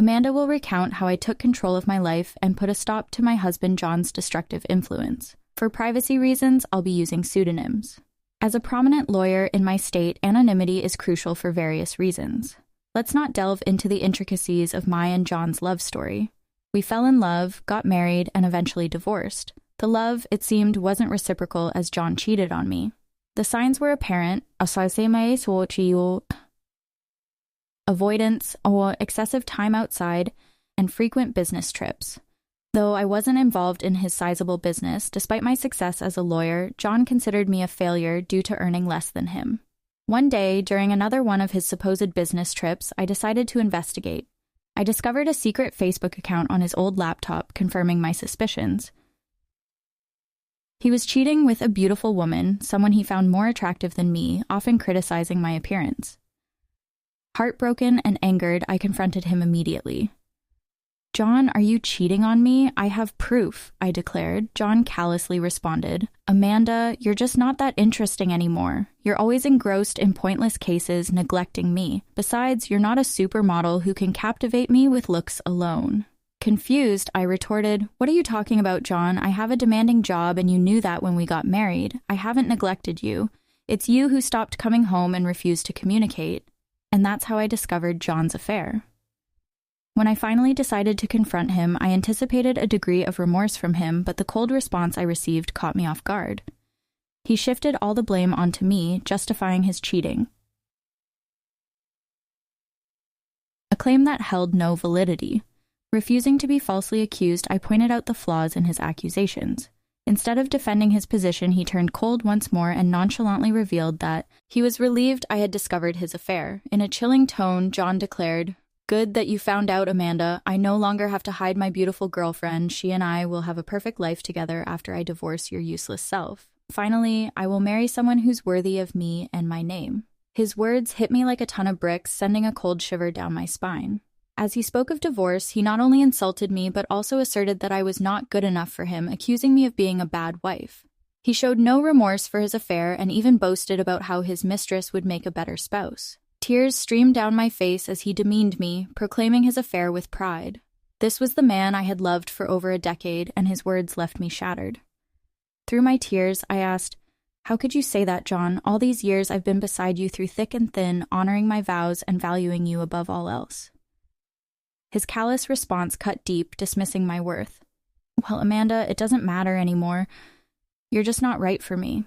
Amanda will recount how I took control of my life and put a stop to my husband John's destructive influence. For privacy reasons, I'll be using pseudonyms. As a prominent lawyer in my state, anonymity is crucial for various reasons. Let's not delve into the intricacies of my and John's love story. We fell in love, got married, and eventually divorced. The love, it seemed, wasn't reciprocal as John cheated on me. The signs were apparent: avoidance or excessive time outside, and frequent business trips. Though I wasn't involved in his sizable business, despite my success as a lawyer, John considered me a failure due to earning less than him. One day, during another one of his supposed business trips, I decided to investigate. I discovered a secret Facebook account on his old laptop, confirming my suspicions. He was cheating with a beautiful woman, someone he found more attractive than me, often criticizing my appearance. Heartbroken and angered, I confronted him immediately. "John, are you cheating on me? I have proof," I declared. John callously responded, "Amanda, you're just not that interesting anymore. You're always engrossed in pointless cases, neglecting me. Besides, you're not a supermodel who can captivate me with looks alone." Confused, I retorted, "What are you talking about, John? I have a demanding job and you knew that when we got married. I haven't neglected you. It's you who stopped coming home and refused to communicate." And that's how I discovered John's affair. When I finally decided to confront him, I anticipated a degree of remorse from him, but the cold response I received caught me off guard. He shifted all the blame onto me, justifying his cheating. A claim that held no validity. Refusing to be falsely accused, I pointed out the flaws in his accusations. Instead of defending his position, he turned cold once more and nonchalantly revealed that he was relieved I had discovered his affair. In a chilling tone, John declared, "Good that you found out, Amanda. I no longer have to hide my beautiful girlfriend. She and I will have a perfect life together after I divorce your useless self. Finally, I will marry someone who's worthy of me and my name." His words hit me like a ton of bricks, sending a cold shiver down my spine. As he spoke of divorce, he not only insulted me, but also asserted that I was not good enough for him, accusing me of being a bad wife. He showed no remorse for his affair and even boasted about how his mistress would make a better spouse. Tears streamed down my face as he demeaned me, proclaiming his affair with pride. This was the man I had loved for over a decade, and his words left me shattered. Through my tears, I asked, "How could you say that, John? All these years I've been beside you through thick and thin, honoring my vows and valuing you above all else." His callous response cut deep, dismissing my worth. "Well, Amanda, it doesn't matter anymore. You're just not right for me.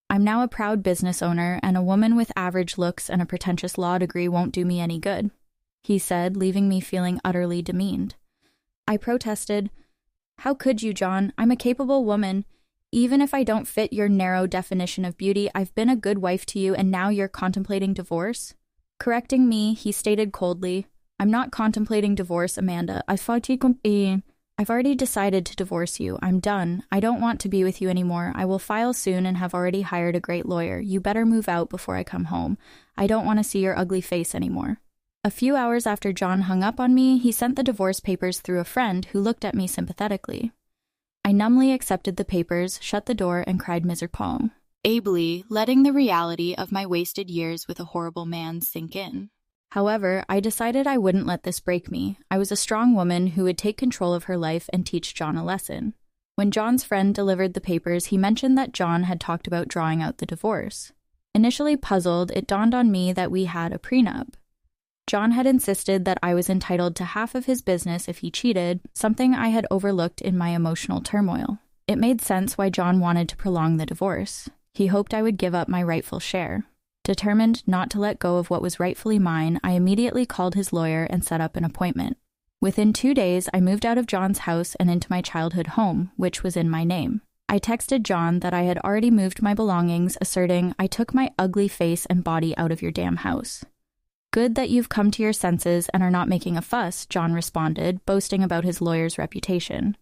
I'm now a proud business owner, and a woman with average looks and a pretentious law degree won't do me any good," he said, leaving me feeling utterly demeaned. I protested, "How could you, John? I'm a capable woman. Even if I don't fit your narrow definition of beauty, I've been a good wife to you, and now you're contemplating divorce?" Correcting me, he stated coldly, "I'm not contemplating divorce, Amanda. I've already decided to divorce you. I'm done. I don't want to be with you anymore. I will file soon and have already hired a great lawyer. You better move out before I come home. I don't want to see your ugly face anymore." A few hours after John hung up on me, he sent the divorce papers through a friend who looked at me sympathetically. I numbly accepted the papers, shut the door, and cried miserably, ably letting the reality of my wasted years with a horrible man sink in. However, I decided I wouldn't let this break me. I was a strong woman who would take control of her life and teach John a lesson. When John's friend delivered the papers, he mentioned that John had talked about drawing out the divorce. Initially puzzled, it dawned on me that we had a prenup. John had insisted that I was entitled to half of his business if he cheated, something I had overlooked in my emotional turmoil. It made sense why John wanted to prolong the divorce. He hoped I would give up my rightful share. Determined not to let go of what was rightfully mine, I immediately called his lawyer and set up an appointment. Within 2 days, I moved out of John's house and into my childhood home, which was in my name. I texted John that I had already moved my belongings, asserting, "I took my ugly face and body out of your damn house." "Good that you've come to your senses and are not making a fuss," John responded, boasting about his lawyer's reputation.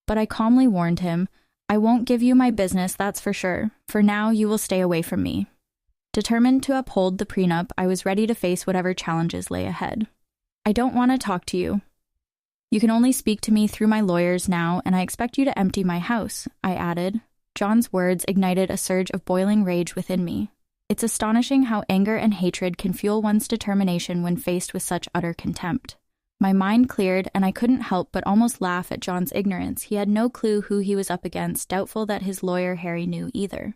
But I calmly warned him, "I won't give you my business, that's for sure. For now, you will stay away from me." Determined to uphold the prenup, I was ready to face whatever challenges lay ahead. "I don't want to talk to you. You can only speak to me through my lawyers now, and I expect you to empty my house," I added. John's words ignited a surge of boiling rage within me. It's astonishing how anger and hatred can fuel one's determination when faced with such utter contempt. My mind cleared, and I couldn't help but almost laugh at John's ignorance. He had no clue who he was up against, doubtful that his lawyer Harry knew either.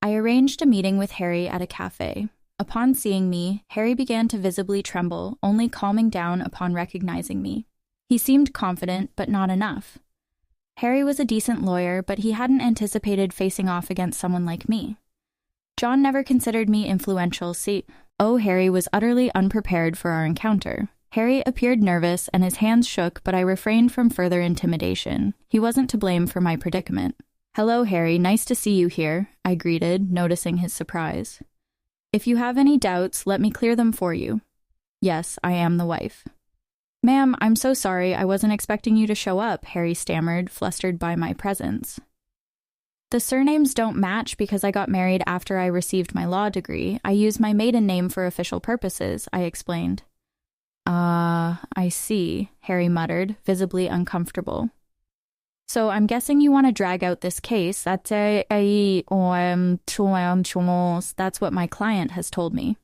I arranged a meeting with Harry at a cafe. Upon seeing me, Harry began to visibly tremble, only calming down upon recognizing me. He seemed confident, but not enough. Harry was a decent lawyer, but he hadn't anticipated facing off against someone like me. John never considered me influential. Harry was utterly unprepared for our encounter. Harry appeared nervous and his hands shook, but I refrained from further intimidation. He wasn't to blame for my predicament. "Hello, Harry, nice to see you here," I greeted, noticing his surprise. "If you have any doubts, let me clear them for you. Yes, I am the wife." "Ma'am, I'm so sorry, I wasn't expecting you to show up," Harry stammered, flustered by my presence. "The surnames don't match because I got married after I received my law degree. I use my maiden name for official purposes," I explained. I see," Harry muttered, visibly uncomfortable. "So I'm guessing you want to drag out this case. That's what my client has told me."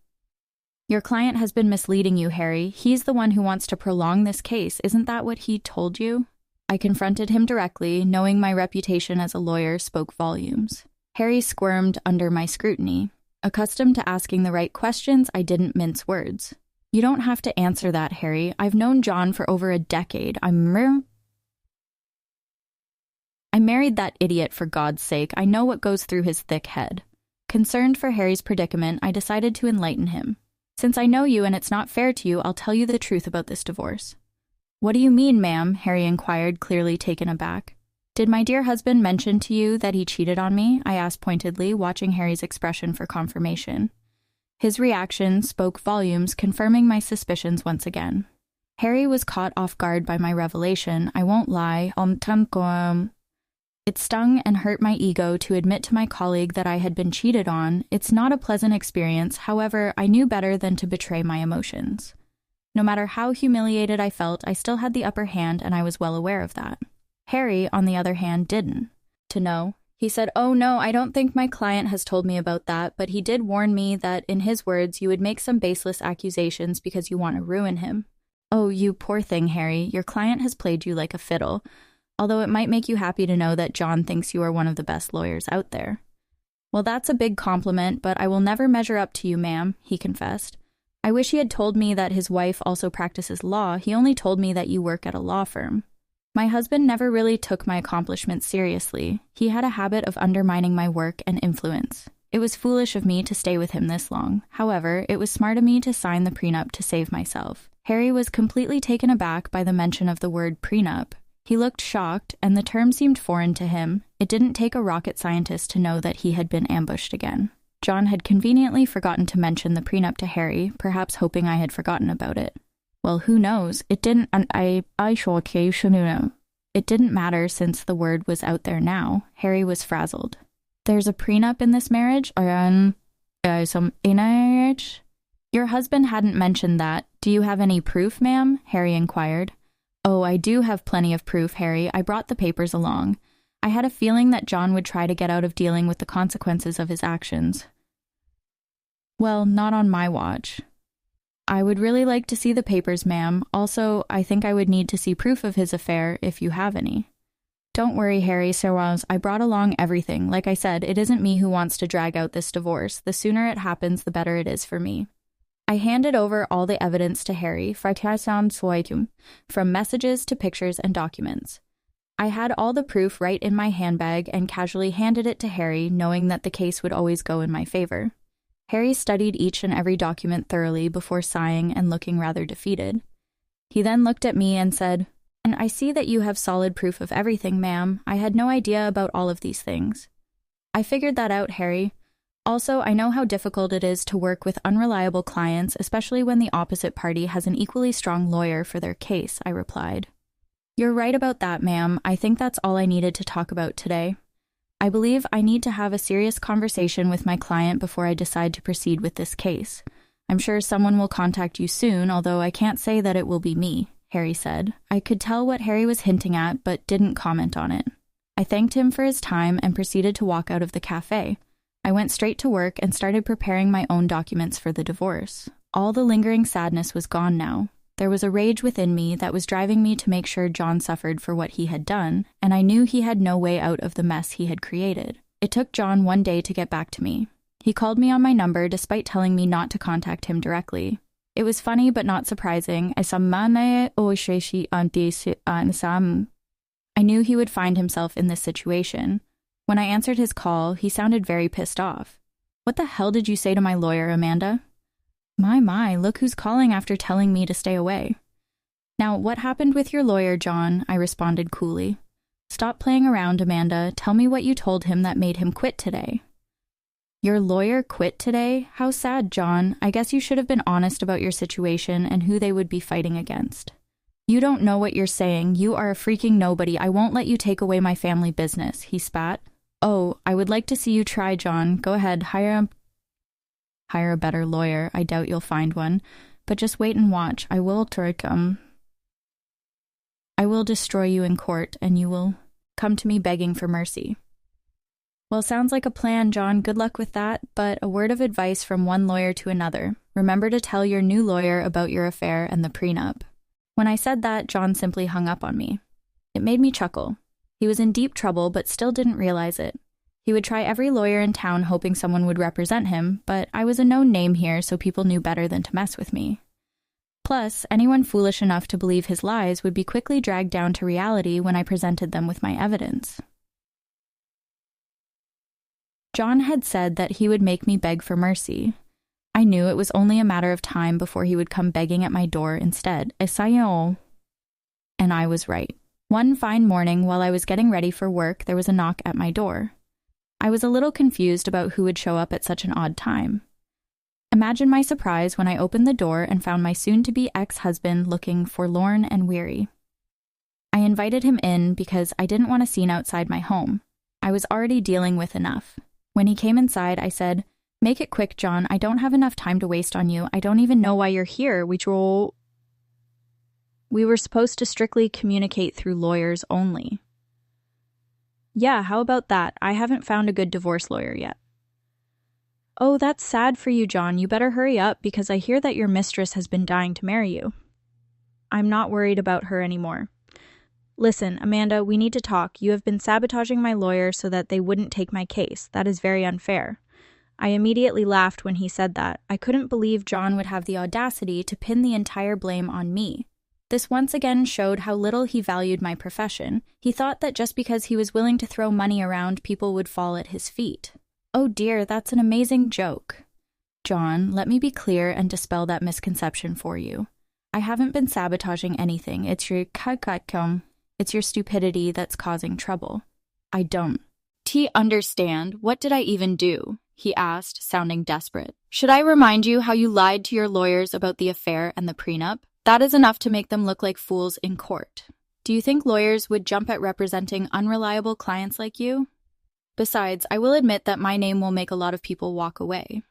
"Your client has been misleading you, Harry. He's the one who wants to prolong this case. Isn't that what he told you?" I confronted him directly, knowing my reputation as a lawyer spoke volumes. Harry squirmed under my scrutiny. Accustomed to asking the right questions, I didn't mince words. "You don't have to answer that, Harry. I've known John for over a decade. I married that idiot, for God's sake. I know what goes through his thick head." Concerned for Harry's predicament, I decided to enlighten him. "Since I know you and it's not fair to you, I'll tell you the truth about this divorce." "What do you mean, ma'am?" Harry inquired, clearly taken aback. "Did my dear husband mention to you that he cheated on me?" I asked pointedly, watching Harry's expression for confirmation. His reaction spoke volumes, confirming my suspicions once again. Harry was caught off guard by my revelation. I won't lie. It stung and hurt my ego to admit to my colleague that I had been cheated on. It's not a pleasant experience, however, I knew better than to betray my emotions. No matter how humiliated I felt, I still had the upper hand, and I was well aware of that. Harry, on the other hand, didn't. To know. He said, "Oh no, I don't think my client has told me about that, but he did warn me that, in his words, you would make some baseless accusations because you want to ruin him." "Oh, you poor thing, Harry. Your client has played you like a fiddle. Although it might make you happy to know that John thinks you are one of the best lawyers out there." "Well, that's a big compliment, but I will never measure up to you, ma'am," he confessed. "I wish he had told me that his wife also practices law. He only told me that you work at a law firm." My husband never really took my accomplishments seriously. He had a habit of undermining my work and influence. It was foolish of me to stay with him this long. However, it was smart of me to sign the prenup to save myself. Harry was completely taken aback by the mention of the word prenup. He looked shocked, and the term seemed foreign to him. It didn't take a rocket scientist to know that he had been ambushed again. John had conveniently forgotten to mention the prenup to Harry, perhaps hoping I had forgotten about it. Well, who knows? It didn't matter since the word was out there now. Harry was frazzled. "There's a prenup in this marriage? Your husband hadn't mentioned that. Do you have any proof, ma'am?" Harry inquired. "Oh, I do have plenty of proof, Harry. I brought the papers along. I had a feeling that John would try to get out of dealing with the consequences of his actions." "Well, not on my watch." "I would really like to see the papers, ma'am. Also, I think I would need to see proof of his affair, if you have any." "Don't worry, Harry, I brought along everything. Like I said, it isn't me who wants to drag out this divorce. The sooner it happens, the better it is for me." I handed over all the evidence to Harry, from messages to pictures and documents. I had all the proof right in my handbag and casually handed it to Harry, knowing that the case would always go in my favor. Harry studied each and every document thoroughly before sighing and looking rather defeated. He then looked at me and said, "And I see that you have solid proof of everything, ma'am. I had no idea about all of these things." "I figured that out, Harry. Also, I know how difficult it is to work with unreliable clients, especially when the opposite party has an equally strong lawyer for their case," I replied. "You're right about that, ma'am. I think that's all I needed to talk about today. I believe I need to have a serious conversation with my client before I decide to proceed with this case. I'm sure someone will contact you soon, although I can't say that it will be me," Harry said. I could tell what Harry was hinting at, but didn't comment on it. I thanked him for his time and proceeded to walk out of the cafe. I went straight to work and started preparing my own documents for the divorce. All the lingering sadness was gone now. There was a rage within me that was driving me to make sure John suffered for what he had done, and I knew he had no way out of the mess he had created. It took John one day to get back to me. He called me on my number despite telling me not to contact him directly. It was funny but not surprising. I knew he would find himself in this situation. When I answered his call, he sounded very pissed off. "What the hell did you say to my lawyer, Amanda?" My, look who's calling after telling me to stay away. "Now, what happened with your lawyer, John?" I responded coolly. "Stop playing around, Amanda. Tell me what you told him that made him quit today." "Your lawyer quit today? How sad, John. I guess you should have been honest about your situation and who they would be fighting against." "You don't know what you're saying. You are a freaking nobody. I won't let you take away my family business," he spat. "Oh, I would like to see you try, John. Go ahead, hire a better lawyer. I doubt you'll find one. But just wait and watch. I will destroy you in court, and you will come to me begging for mercy." "Well, sounds like a plan, John. Good luck with that. But a word of advice from one lawyer to another. Remember to tell your new lawyer about your affair and the prenup." When I said that, John simply hung up on me. It made me chuckle. He was in deep trouble, but still didn't realize it. He would try every lawyer in town hoping someone would represent him, but I was a known name here, so people knew better than to mess with me. Plus, anyone foolish enough to believe his lies would be quickly dragged down to reality when I presented them with my evidence. John had said that he would make me beg for mercy. I knew it was only a matter of time before he would come begging at my door instead. And I was right. One fine morning, while I was getting ready for work, there was a knock at my door. I was a little confused about who would show up at such an odd time. Imagine my surprise when I opened the door and found my soon-to-be ex-husband looking forlorn and weary. I invited him in because I didn't want a scene outside my home. I was already dealing with enough. When he came inside, I said, "Make it quick, John. I don't have enough time to waste on you. I don't even know why you're here. We were supposed to strictly communicate through lawyers only." "Yeah, how about that? I haven't found a good divorce lawyer yet." "Oh, that's sad for you, John. You better hurry up because I hear that your mistress has been dying to marry you." "I'm not worried about her anymore." "Listen, Amanda, we need to talk. You have been sabotaging my lawyer so that they wouldn't take my case. That is very unfair." I immediately laughed when he said that. I couldn't believe John would have the audacity to pin the entire blame on me. This once again showed how little he valued my profession. He thought that just because he was willing to throw money around, people would fall at his feet. Oh dear, that's an amazing joke. John, let me be clear and dispel that misconception for you. I haven't been sabotaging anything. It's your stupidity that's causing trouble. I don't. Understand. What did I even do? He asked, sounding desperate. Should I remind you how you lied to your lawyers about the affair and the prenup? That is enough to make them look like fools in court. Do you think lawyers would jump at representing unreliable clients like you? Besides, I will admit that my name will make a lot of people walk away.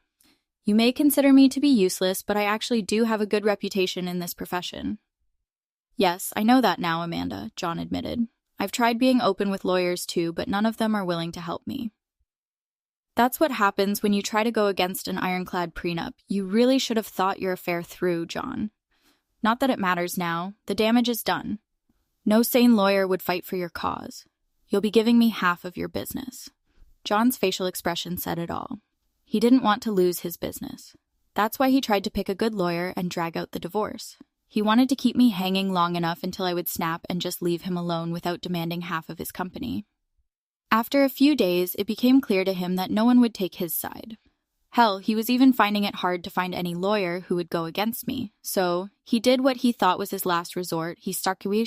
You may consider me to be useless, but I actually do have a good reputation in this profession. Yes, I know that now, Amanda, John admitted. I've tried being open with lawyers too, but none of them are willing to help me. That's what happens when you try to go against an ironclad prenup. You really should have thought your affair through, John. Not that it matters now. The damage is done. No sane lawyer would fight for your cause. You'll be giving me half of your business. John's facial expression said it all. He didn't want to lose his business. That's why he tried to pick a good lawyer and drag out the divorce. He wanted to keep me hanging long enough until I would snap and just leave him alone without demanding half of his company. After a few days, it became clear to him that no one would take his side. Hell, he was even finding it hard to find any lawyer who would go against me. So, he did what he thought was his last resort. He started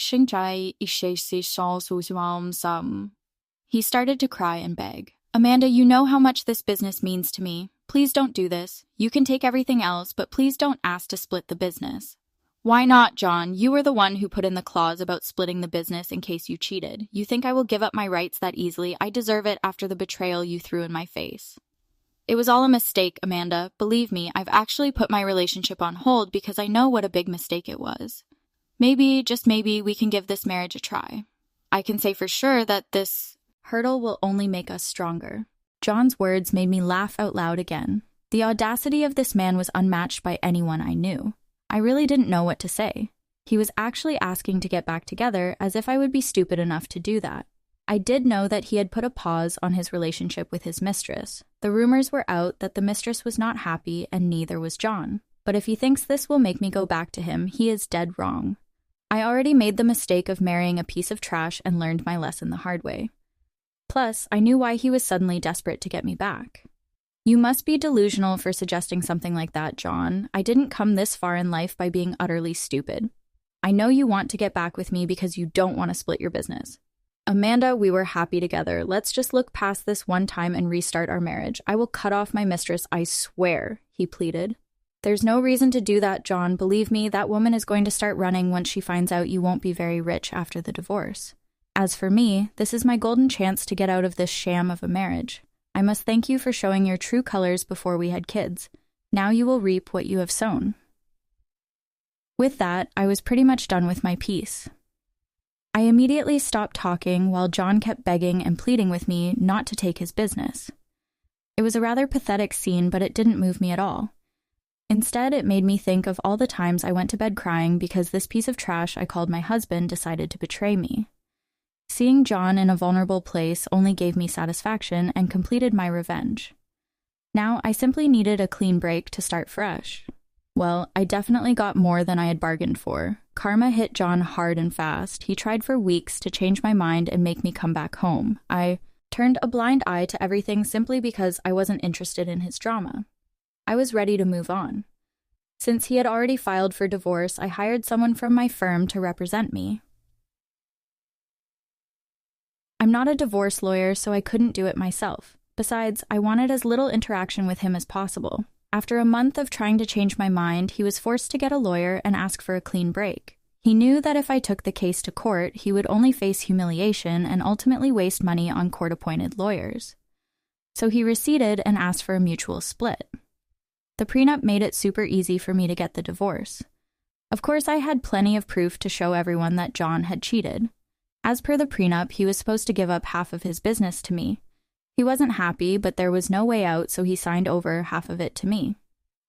to cry and beg. Amanda, you know how much this business means to me. Please don't do this. You can take everything else, but please don't ask to split the business. Why not, John? You were the one who put in the clause about splitting the business in case you cheated. You think I will give up my rights that easily? I deserve it after the betrayal you threw in my face. It was all a mistake, Amanda. Believe me, I've actually put my relationship on hold because I know what a big mistake it was. Maybe, just maybe, we can give this marriage a try. I can say for sure that this hurdle will only make us stronger. John's words made me laugh out loud again. The audacity of this man was unmatched by anyone I knew. I really didn't know what to say. He was actually asking to get back together as if I would be stupid enough to do that. I did know that he had put a pause on his relationship with his mistress. The rumors were out that the mistress was not happy and neither was John. But if he thinks this will make me go back to him, he is dead wrong. I already made the mistake of marrying a piece of trash and learned my lesson the hard way. Plus, I knew why he was suddenly desperate to get me back. You must be delusional for suggesting something like that, John. I didn't come this far in life by being utterly stupid. I know you want to get back with me because you don't want to split your business. Amanda, we were happy together. Let's just look past this one time and restart our marriage. I will cut off my mistress, I swear, he pleaded. There's no reason to do that, John. Believe me, that woman is going to start running once she finds out you won't be very rich after the divorce. As for me, this is my golden chance to get out of this sham of a marriage. I must thank you for showing your true colors before we had kids. Now you will reap what you have sown. With that, I was pretty much done with my piece. I immediately stopped talking while John kept begging and pleading with me not to take his business. It was a rather pathetic scene, but it didn't move me at all. Instead, it made me think of all the times I went to bed crying because this piece of trash I called my husband decided to betray me. Seeing John in a vulnerable place only gave me satisfaction and completed my revenge. Now, I simply needed a clean break to start fresh. Well, I definitely got more than I had bargained for. Karma hit John hard and fast. He tried for weeks to change my mind and make me come back home. I turned a blind eye to everything simply because I wasn't interested in his drama. I was ready to move on. Since he had already filed for divorce, I hired someone from my firm to represent me. I'm not a divorce lawyer, so I couldn't do it myself. Besides, I wanted as little interaction with him as possible. After a month of trying to change my mind, he was forced to get a lawyer and ask for a clean break. He knew that if I took the case to court, he would only face humiliation and ultimately waste money on court-appointed lawyers. So he receded and asked for a mutual split. The prenup made it super easy for me to get the divorce. Of course, I had plenty of proof to show everyone that John had cheated. As per the prenup, he was supposed to give up half of his business to me. He wasn't happy, but there was no way out, so he signed over half of it to me.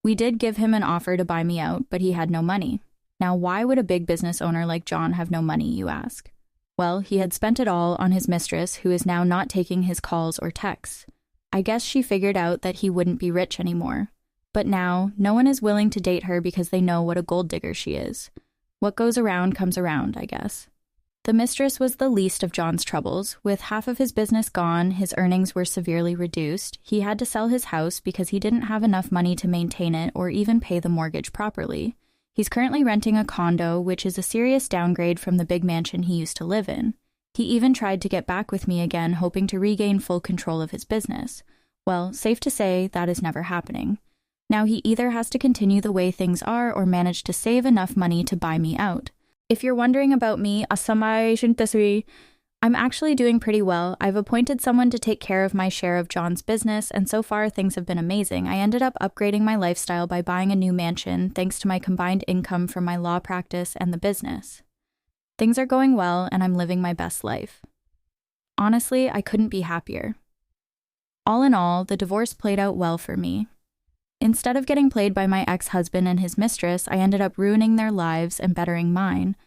We did give him an offer to buy me out, but he had no money. Now, why would a big business owner like John have no money, you ask? Well, he had spent it all on his mistress, who is now not taking his calls or texts. I guess she figured out that he wouldn't be rich anymore. But now, no one is willing to date her because they know what a gold digger she is. What goes around comes around, I guess. The mistress was the least of John's troubles. With half of his business gone, his earnings were severely reduced. He had to sell his house because he didn't have enough money to maintain it or even pay the mortgage properly. He's currently renting a condo, which is a serious downgrade from the big mansion he used to live in. He even tried to get back with me again, hoping to regain full control of his business. Well, safe to say, that is never happening. Now he either has to continue the way things are or manage to save enough money to buy me out. If you're wondering about me, I'm actually doing pretty well. I've appointed someone to take care of my share of John's business, and so far things have been amazing. I ended up upgrading my lifestyle by buying a new mansion, thanks to my combined income from my law practice and the business. Things are going well, and I'm living my best life. Honestly, I couldn't be happier. All in all, the divorce played out well for me. Instead of getting played by my ex-husband and his mistress, I ended up ruining their lives and bettering mine.